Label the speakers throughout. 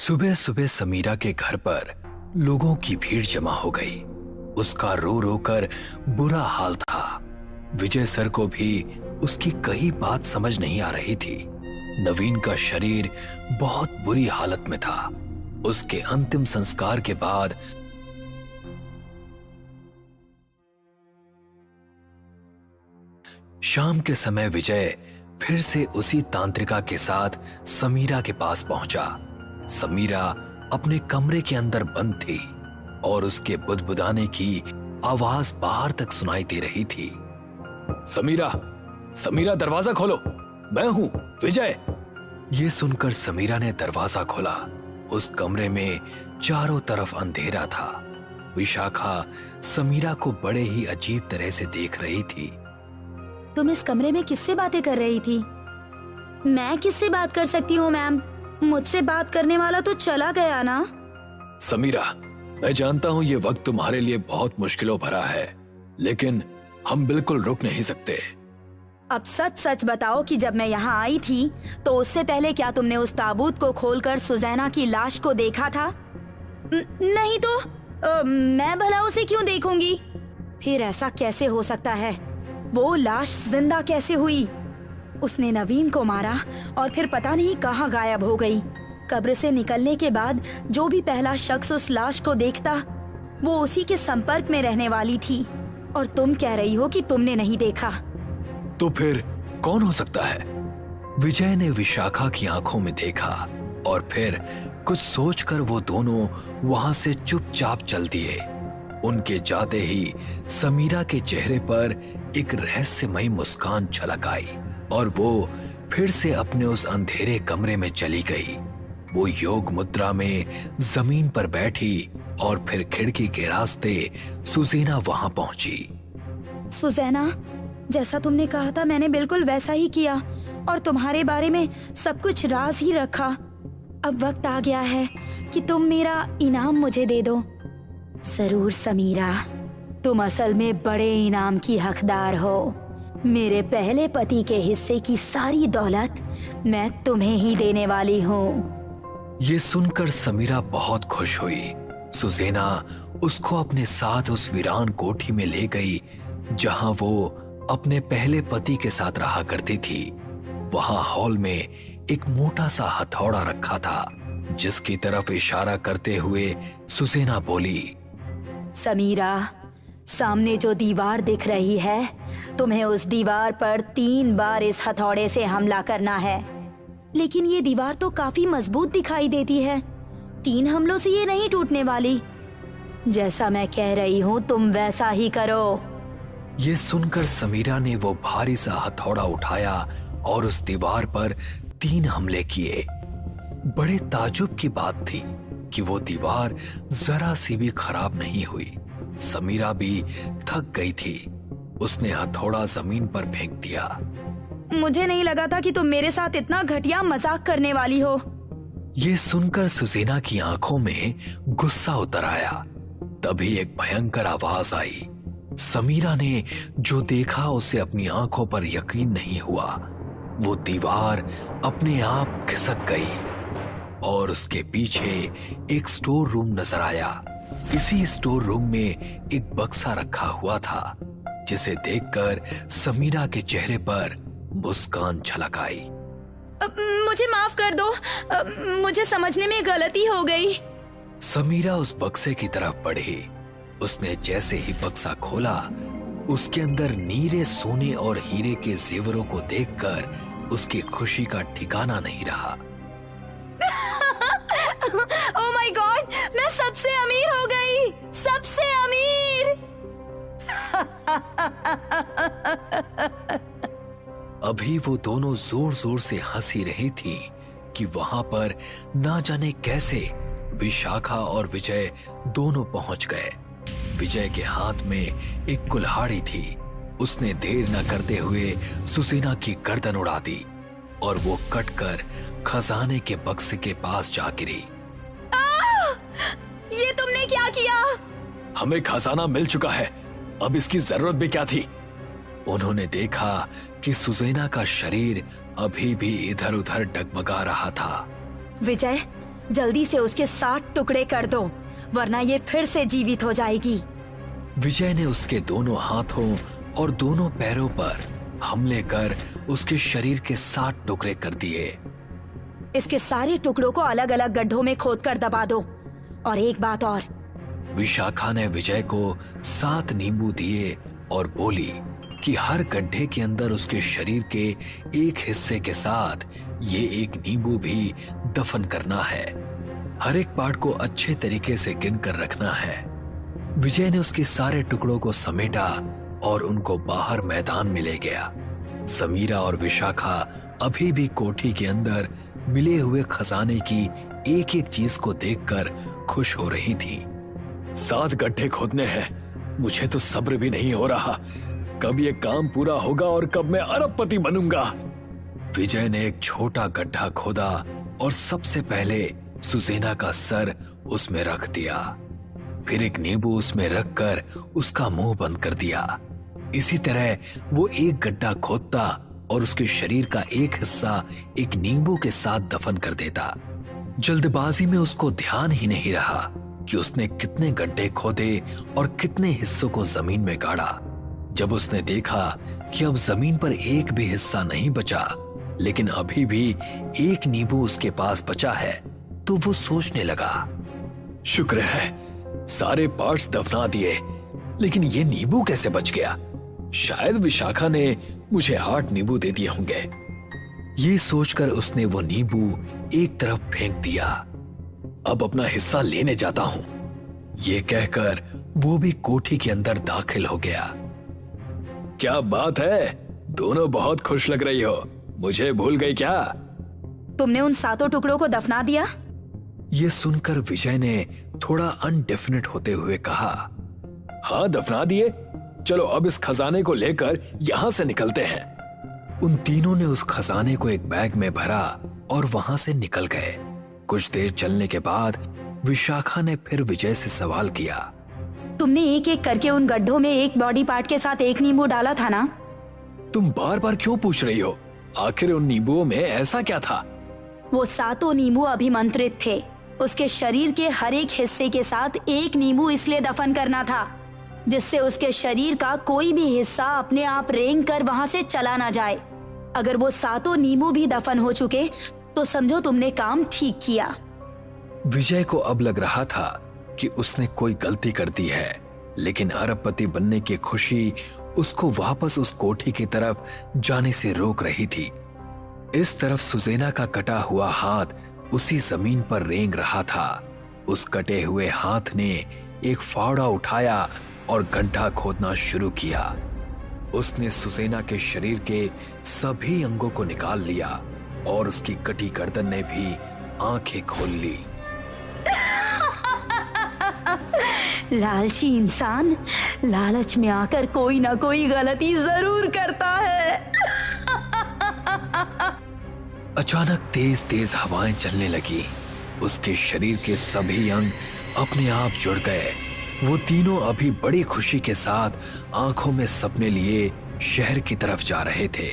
Speaker 1: सुबह सुबह समीरा के घर पर लोगों की भीड़ जमा हो गई। उसका रो रो कर बुरा हाल था। विजय सर को भी उसकी कई बात समझ नहीं आ रही थी। नवीन का शरीर बहुत बुरी हालत में था। उसके अंतिम संस्कार के बाद शाम के समय विजय फिर से उसी तांत्रिका के साथ समीरा के पास पहुंचा। समीरा अपने कमरे के अंदर बंद थी और उसके बुदबुदाने की आवाज बाहर तक सुनाई दे रही थी। समीरा, समीरा दरवाजा खोलो, मैं हूं विजय। ये सुनकर समीरा ने दरवाजा खोला। उस कमरे में चारों तरफ अंधेरा था। विशाखा समीरा को बड़े ही अजीब तरह से देख रही थी।
Speaker 2: तुम इस कमरे में किससे बातें कर रही थी? मैं किससे बात कर सकती हूँ मैम? मुझसे बात करने वाला तो चला गया ना।
Speaker 1: समीरा, मैं जानता हूँ ये वक्त तुम्हारे लिए बहुत मुश्किलों भरा है, लेकिन हम बिल्कुल रुक नहीं सकते।
Speaker 2: अब सच सच बताओ कि जब मैं यहाँ आई थी तो उससे पहले क्या तुमने उस ताबूत को खोलकर सुजैना की लाश को देखा था? नहीं तो मैं भला उसे क्यों देखूंगी? फिर ऐसा कैसे हो सकता है? वो लाश जिंदा कैसे हुई? उसने नवीन को मारा और फिर पता नहीं कहाँ गायब हो गई। कब्र से निकलने के बाद जो भी पहला शख्स उस लाश को देखता वो उसी के संपर्क में रहने वाली थी, और तुम कह रही हो कि तुमने नहीं देखा।
Speaker 1: तो फिर कौन हो सकता है? विजय ने विशाखा की आंखों में देखा और फिर कुछ सोचकर वो दोनों वहां से चुपचाप चल दिए। उनके जाते ही समीरा के चेहरे पर एक रहस्यमयी मुस्कान झलक आई और वो फिर से अपने उस अंधेरे कमरे में चली गई। वो योग मुद्रा में जमीन पर बैठी और फिर खिड़की के रास्ते सुजैना वहां पहुंची।
Speaker 2: सुजैना, जैसा तुमने कहा था मैंने बिल्कुल वैसा ही किया और तुम्हारे बारे में सब कुछ राज ही रखा। अब वक्त आ गया है कि तुम मेरा इनाम मुझे दे दो। जरूर समीरा, तुम असल में बड़े इनाम की हकदार हो। मेरे पहले पति के हिस्से की सारी दौलत मैं तुम्हें ही देने वाली हूँ।
Speaker 1: ये सुनकर समीरा बहुत खुश हुई। सुजैना उसको अपने साथ उस वीरान कोठी में ले गई जहां वो अपने पहले पति के साथ रहा करती थी। वहां हॉल में एक मोटा सा हथौड़ा रखा था, जिसकी तरफ इशारा करते हुए सुजैना बोली,
Speaker 2: समीरा, सामने जो दीवार दिख रही है, तुम्हें उस दीवार पर 3 बार इस हथौड़े से हमला करना है। लेकिन ये दीवार तो काफी मजबूत दिखाई देती है। 3 हमलों से ये नहीं टूटने वाली। जैसा मैं कह रही हूँ तुम वैसा ही करो।
Speaker 1: ये सुनकर समीरा ने वो भारी सा हथौड़ा उठाया और उस दीवार पर 3 हमले किए। बड़े ताजुब की बात थी कि वो दीवार जरा सी भी खराब नहीं हुई। समीरा भी थक गई थी। उसने हथौड़ा जमीन पर फेंक दिया।
Speaker 2: मुझे नहीं लगा था कि तुम मेरे साथ इतना घटिया मजाक करने वाली हो।
Speaker 1: ये सुनकर सुजैना की आंखों में गुस्सा उतर आया। तभी एक भयंकर आवाज आई। समीरा ने जो देखा उसे अपनी आंखों पर यकीन नहीं हुआ। वो दीवार अपने आप खिसक गई और उसके पीछे एक स्टोर रूम नजर आया। इसी स्टोर रूम में एक बक्सा रखा हुआ था, जिसे देखकर समीरा के चेहरे पर मुस्कान झलक आई।
Speaker 2: मुझे माफ कर दो, मुझे समझने में गलती हो गई।
Speaker 1: समीरा उस बक्से की तरफ बढ़ी। उसने जैसे ही बक्सा खोला, उसके अंदर नीले सोने और हीरे के जेवरों को देखकर उसकी खुशी का ठिकाना नहीं रहा।
Speaker 2: ओह माय गॉड, मैं सबसे अमीर हो गई, सबसे अमीर।
Speaker 1: अभी वो दोनों जोर जोर से हंस ही रही थी कि वहां पर ना जाने कैसे विशाखा और विजय दोनों पहुंच गए। विजय के हाथ में एक कुल्हाड़ी थी। उसने देर न करते हुए सुजैना की गर्दन उड़ा दी और वो कटकर खजाने के बक्से के पास जा गिरी।
Speaker 2: ये तुमने क्या किया?
Speaker 1: हमें खजाना मिल चुका है, अब इसकी जरूरत भी क्या थी? उन्होंने देखा कि सुजैना का शरीर अभी भी इधर उधर डगमगा रहा था।
Speaker 2: विजय, जल्दी से उसके 60 टुकड़े कर दो, वरना ये फिर से जीवित हो जाएगी।
Speaker 1: विजय ने उसके दोनों हाथों और दोनों पैरों पर हमले कर उसके शरीर के 60 टुकड़े कर दिए।
Speaker 2: इसके सारे टुकड़ों को अलग अलग गड्ढों में खोदकर दबा दो। और एक बात और,
Speaker 1: विशाखा ने विजय को 7 नींबू दिए और बोली कि हर गड्ढे के अंदर उसके शरीर के एक हिस्से के साथ ये एक नींबू भी दफन करना है। हर एक पार्ट को अच्छे तरीके से गिन कर रखना है। विजय ने उसके सारे टुकड़ों को समेटा और उनको बाहर मैदान में ले गया। समीरा और विशाखा अभी भी कोठी के अंदर मिले हुए खजाने की एक एक चीज को देखकर खुश हो रही थी। 7 गड्ढे खोदने हैं, मुझे तो सब्र भी नहीं हो रहा। कब ये काम पूरा होगा और कब मैं अरबपति बनूंगा। विजय ने एक छोटा गड्ढा खोदा और सबसे पहले सुजेना का सर उसमें रख दिया। फिर एक नींबू उसमें रखकर उसका मुंह बंद कर दिया। इसी तरह वो एक गड्ढा खोदता और उसके शरीर का एक हिस्सा एक नींबू के साथ दफन कर देता। जल्दबाजी में उसको ध्यान ही नहीं रहा कि उसने कितने गड्ढे खोदे और कितने हिस्सों को जमीन में गाड़ा। जब उसने देखा कि अब जमीन पर एक भी हिस्सा नहीं बचा, लेकिन अभी भी एक नींबू उसके पास बचा है, तो वो सोचने लगा, शुक्र है सारे पार्ट्स दफना दिए, लेकिन ये नींबू कैसे बच गया? शायद विशाखा ने मुझे 8 नींबू दे दिए होंगे। ये सोचकर उसने वो नींबू एक तरफ फेंक दिया। अब अपना हिस्सा लेने जाता हूं, ये कहकर वो भी कोठी के अंदर दाखिल हो गया। क्या बात है, दोनों बहुत खुश लग रही हो। मुझे भूल गई क्या?
Speaker 2: तुमने उन 7 टुकड़ों को दफना दिया?
Speaker 1: ये सुनकर विजय ने थोड़ा अनडेफिनेट होते हुए कहा, हाँ दफना दिए। चलो अब इस खजाने को लेकर यहां से निकलते हैं। उन तीनों ने उस खजाने को एक बैग में भरा और वहां से निकल गए। कुछ देर चलने के बाद विशाखा ने फिर विजय से सवाल किया,
Speaker 2: तुमने एक एक करके उन गड्ढों में एक बॉडी पार्ट के साथ एक नींबू डाला था ना?
Speaker 1: तुम बार बार क्यों पूछ रही हो? आखिर उन नींबुओं में ऐसा क्या था?
Speaker 2: वो 7 नींबू अभिमंत्रित थे। उसके शरीर के हर एक हिस्से के साथ एक नींबू इसलिए दफन करना था जिससे उसके शरीर का कोई भी हिस्सा अपने आप रेंग कर वहां से चला ना जाए। अगर वो 7 नींबू भी दफन हो चुके तो समझो तुमने काम ठीक किया।
Speaker 1: विजय को अब लग रहा था कि उसने कोई गलती कर दी है, लेकिन अरबपति बनने की खुशी उसको वापस उस कोठी की तरफ जाने से रोक रही थी। इस तरफ सुजेना का कटा हुआ हाथ उसी जमीन पर रेंग रहा था। उस कटे हुए हाथ ने एक फावड़ा उठाया और गड्ढा खोदना शुरू किया। उसने सुजेना के शरीर के सभी अंगों को निकाल लिया और उसकी कटी गर्दन ने भी आंखें खोल ली।
Speaker 2: लालची इंसान लालच में आकर कोई ना कोई गलती जरूर करता है।
Speaker 1: अचानक तेज तेज हवाएं चलने लगी। उसके शरीर के सभी अंग अपने आप जुड़ गए। वो तीनों अभी बड़ी खुशी के साथ आंखों में सपने लिए शहर की तरफ जा रहे थे।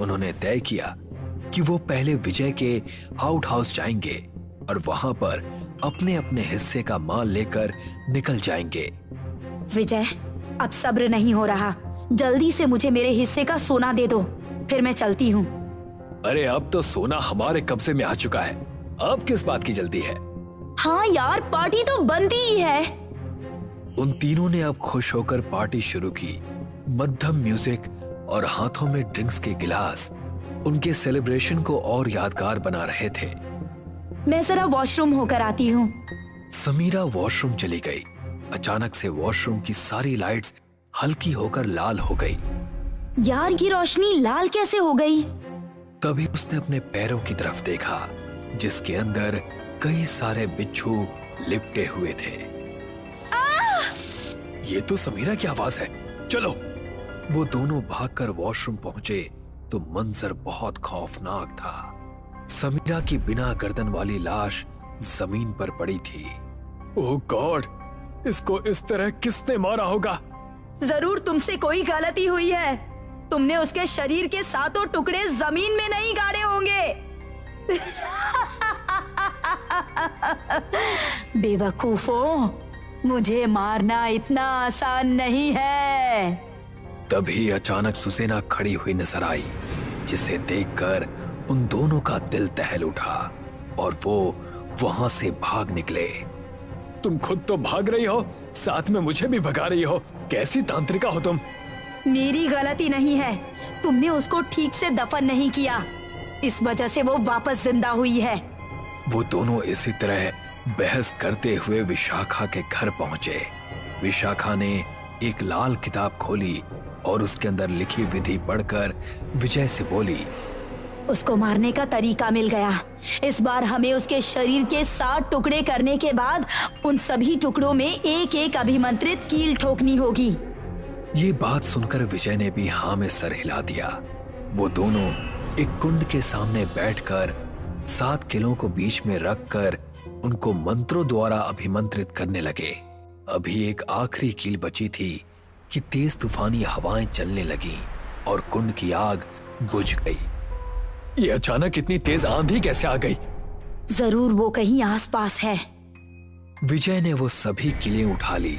Speaker 1: उन्होंने तय किया कि वो पहले विजय के आउट हाउस जाएंगे और वहां पर अपने अपने हिस्से का माल लेकर निकल जाएंगे।
Speaker 2: विजय, अब सब्र नहीं हो रहा। जल्दी से मुझे मेरे हिस्से का सोना दे दो, फिर मैं चलती हूँ।
Speaker 1: अरे अब तो सोना हमारे कब्जे में आ चुका है, अब किस बात की जल्दी है?
Speaker 2: हाँ यार, पार्टी तो बनती ही है।
Speaker 1: उन तीनों ने अब खुश होकर पार्टी शुरू की। मध्यम म्यूजिक और हाथों में ड्रिंक्स के गिलास उनके सेलिब्रेशन को और यादगार बना रहे थे।
Speaker 2: मैं जरा वॉशरूम होकर आती हूँ।
Speaker 1: समीरा वॉशरूम चली गई। अचानक से वॉशरूम की सारी लाइट्स हल्की होकर लाल हो गई।
Speaker 2: यार, ये रोशनी लाल कैसे हो गई?
Speaker 1: तभी उसने अपने पैरों की तरफ देखा, जिसके अंदर कई सारे बिच्छू लिपटे हुए थे। ये तो समीरा की आवाज है, चलो। वो दोनों भागकर वॉशरूम पहुंचे तो मंजर बहुत खौफनाक था। समीरा की बिना गर्दन वाली लाश जमीन पर पड़ी थी। ओह गॉड, इसको इस तरह किसने मारा होगा?
Speaker 2: जरूर तुमसे कोई गलती हुई है। तुमने उसके शरीर के 7 टुकड़े जमीन में नहीं गाड़े होंगे। बेवकूफों, मुझे मारना इतना आसान नहीं है।
Speaker 1: तभी अचानक सुसेना खड़ी हुई नजर आई, जिसे देखकर उन दोनों का दिल दहल उठा और वो वहां से भाग निकले। तुम खुद तो भाग रही हो, साथ में मुझे भी भगा रही हो। कैसी तांत्रिका हो तुम?
Speaker 2: मेरी गलती नहीं है, तुमने उसको ठीक से दफन नहीं किया, इस वजह से वो वापस जिंदा हुई है।
Speaker 1: वो दोनों इसी तरह बहस करते हुए विशाखा के घर पहुंचे। विशाखा ने एक लाल किताब खोली और उसके अंदर लिखी विधि पढ़कर विजय से बोली,
Speaker 2: उसको मारने का तरीका मिल गया। इस बार हमें उसके शरीर के 7 टुकड़े करने के बाद उन सभी टुकड़ों में एक एक अभिमंत्रित कील ठोकनी होगी।
Speaker 1: ये बात सुनकर विजय ने भी हाँ में सर हिला दिया। वो दोनों एक कुंड के सामने बैठकर 7 कीलों को बीच में रखकर उनको मंत्रों द्वारा अभिमंत्रित करने लगे। अभी एक आखिरी कील बची थी कि तेज तूफानी हवाएं चलने लगी और कुंड की आग बुझ गई। ये अचानक इतनी तेज आंधी कैसे आ गई?
Speaker 2: जरूर वो कहीं आसपास है।
Speaker 1: विजय ने वो सभी कीलें उठा ली।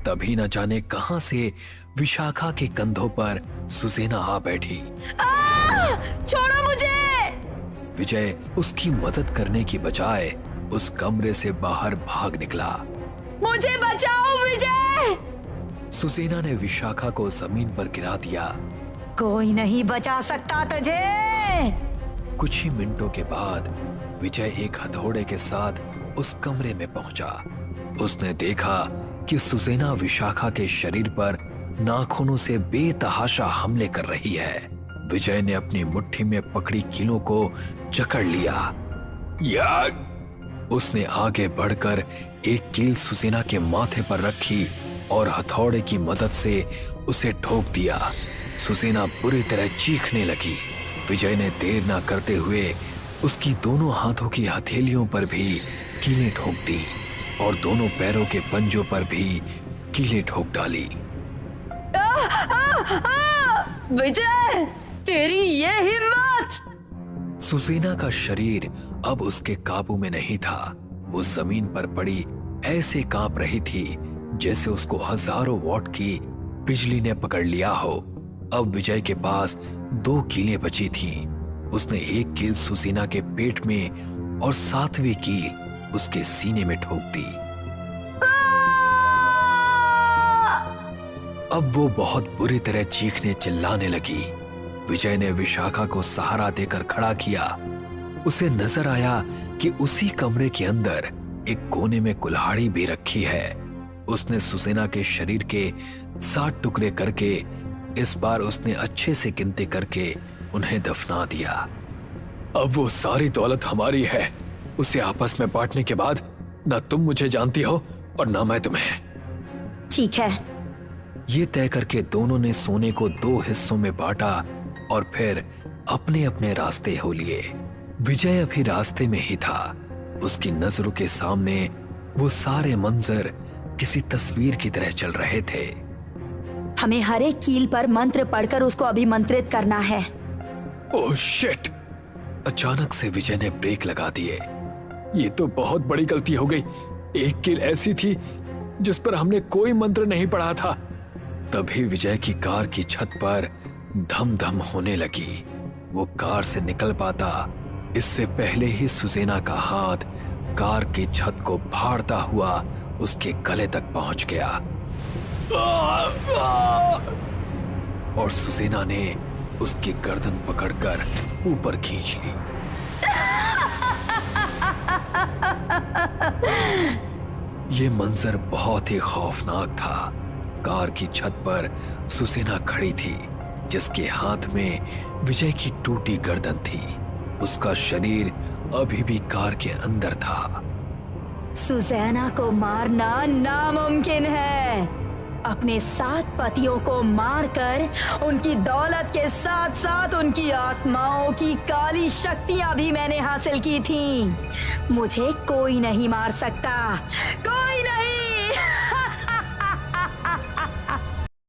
Speaker 1: तभी न जाने कहां से विशाखा के कंधों पर सुसेना आ बैठी।
Speaker 2: छोड़ो मुझे!
Speaker 1: विजय उसकी मदद करने की बजाय उस कमरे से बाहर भाग निकला।
Speaker 2: मुझे बचाओ विजय!
Speaker 1: सुसेना ने विशाखा को जमीन पर गिरा दिया।
Speaker 2: कोई नहीं बचा सकता तुझे।
Speaker 1: कुछ ही मिनटों के बाद विजय एक हथौड़े के साथ उस कमरे में पहुंचा। उसने देखा कि सुसेना विशाखा के शरीर पर नाखूनों से बेतहाशा हमले कर रही है। विजय ने अपनी मुट्ठी में पकड़ी कीलों को जकड़ लिया। उसने आगे बढ़कर एक कील सुसेना के माथे पर रखी और हथौड़े की मदद से उसे ठोक दिया। सुसेना बुरी तरह चीखने लगी। विजय ने देर ना करते हुए उसकी दोनों हाथों की हथेलियों पर भी कीलें ठोक दी और दोनों पैरों के पंजों पर भी कीलें ठोक डाली।
Speaker 2: विजय, तेरी ये हिम्मत!
Speaker 1: सुसेना का शरीर अब उसके काबू में नहीं था। वो जमीन पर पड़ी ऐसे कांप रही थी जैसे उसको हजारों वॉट की बिजली ने पकड़ लिया हो। अब विजय के पास 2 कीलें बची थीं। उसने एक कील सुसेना के पेट में और 7वीं कील उसके सीने में ठोक दी। अब वो बहुत बुरी तरह चीखने चिल्लाने लगी। विजय ने विशाखा को सहारा देकर खड़ा किया। उसे नजर आया कि उसी कमरे के अंदर एक कोने में कुल्हाड़ी भी रखी है। उसने सुसेना के शरीर के 7 टुकड़े करके इस बार उसने अच्छे से गिनती करके उन्हें दफना दिया। अब वो सारी दौलत हमारी है। उसे आपस में बांटने के बाद ना तुम मुझे जानती हो और ना मैं तुम्हें।
Speaker 2: ठीक है।
Speaker 1: ये तय करके दोनों ने सोने को 2 हिस्सों में बांटा और फिर अपने अपने रास्ते हो लिए। विजय अभी रास्ते में ही था। उसकी नजरों के सामने वो सारे मंजर किसी तस्वीर की तरह चल रहे थे।
Speaker 2: हमें हर एक कील पर मंत्र पढ़कर उसको अभिमंत्रित करना है।
Speaker 1: Oh shit! अचानक से विजय ने ब्रेक लगा दिए। ये तो बहुत बड़ी गलती हो गई। एक कील ऐसी थी जिस पर हमने कोई मंत्र नहीं पढ़ा था। तभी विजय की कार की छत पर धम धम होने लगी। वो कार से निकल पाता इससे पहले ही सुसेना का हाथ कार की छत को फाड़ता हुआ उसके गले तक पहुंच गया और सुसेना ने उसकी गर्दन पकड़कर ऊपर खींच ली। ये मंजर बहुत ही खौफनाक था। कार की छत पर सुसेना खड़ी थी, जिसके हाथ में विजय की टूटी गर्दन थी। उसका शरीर अभी भी कार के अंदर था।
Speaker 2: सुसेना को मारना नामुमकिन है। अपने 7 पतियों को मारकर उनकी दौलत के साथ साथ उनकी आत्माओं की काली शक्तियां भी मैंने हासिल की थीं। मुझे कोई नहीं मार सकता, कोई नहीं।